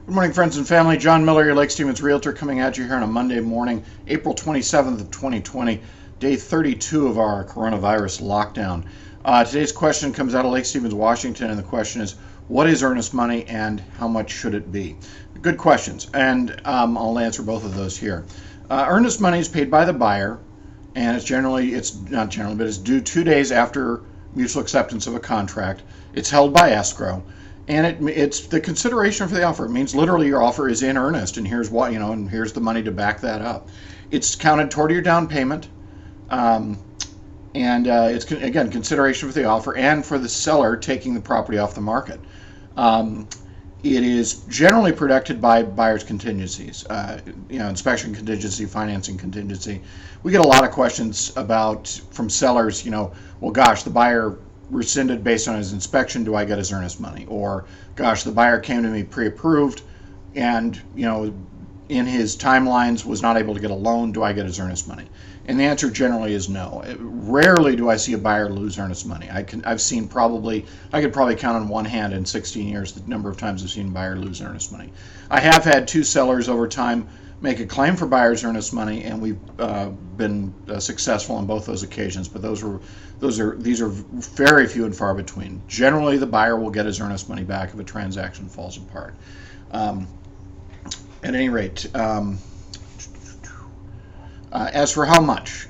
Good morning, friends and family. John Miller, your Lake Stevens Realtor, coming at you here on a Monday morning, April 27th of 2020, day 32 of our coronavirus lockdown. Today's question comes out of Lake Stevens, Washington, and the question is, what is earnest money and how much should it be? Good questions, and I'll answer both of those here. Earnest money is paid by the buyer, and it's due 2 days after mutual acceptance of a contract. It's held by escrow. And it's the consideration for the offer. It means literally your offer is in earnest, and here's what, and here's the money to back that up. It's counted toward your down payment, and it's, again, consideration for the offer and for the seller taking the property off the market. It is generally protected by buyer's contingencies, inspection contingency, financing contingency. We get a lot of questions from sellers, well, gosh, the buyer rescinded based on his inspection, do I get his earnest money? Or, gosh, the buyer came to me pre-approved and, in his timelines was not able to get a loan, do I get his earnest money? And the answer generally is no. Rarely do I see a buyer lose earnest money. I could probably count on one hand in 16 years the number of times I've seen a buyer lose earnest money. I have had two sellers over time make a claim for buyer's earnest money, and we've been successful on both those occasions. But these are very few and far between. Generally, the buyer will get his earnest money back if a transaction falls apart. At any rate, as for how much,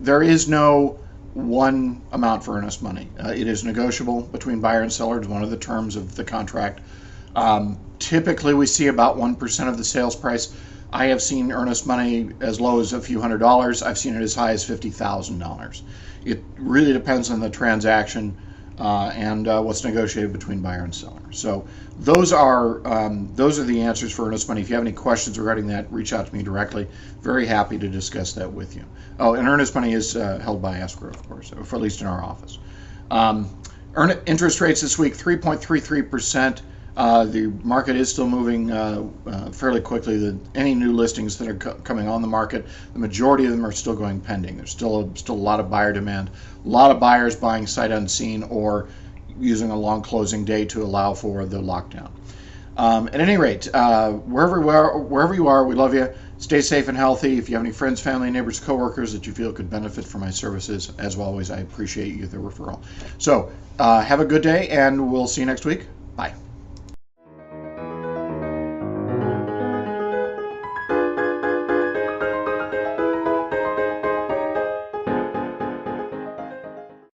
there is no one amount for earnest money. It is negotiable between buyer and seller. It's one of the terms of the contract. Typically, we see about 1% of the sales price. I have seen earnest money as low as a few $100s. I've seen it as high as $50,000. It really depends on the transaction and what's negotiated between buyer and seller. So those are the answers for earnest money. If you have any questions regarding that, reach out to me directly. Very happy to discuss that with you. Oh, and earnest money is held by escrow, of course, or at least in our office. Interest rates this week, 3.33%. The market is still moving fairly quickly. Any new listings that are coming on the market, the majority of them are still going pending. There's still a lot of buyer demand. A lot of buyers buying sight unseen or using a long closing day to allow for the lockdown. At any rate, wherever you are, we love you. Stay safe and healthy. If you have any friends, family, neighbors, coworkers that you feel could benefit from my services, as always, I appreciate you, the referral. So have a good day, and we'll see you next week. Bye.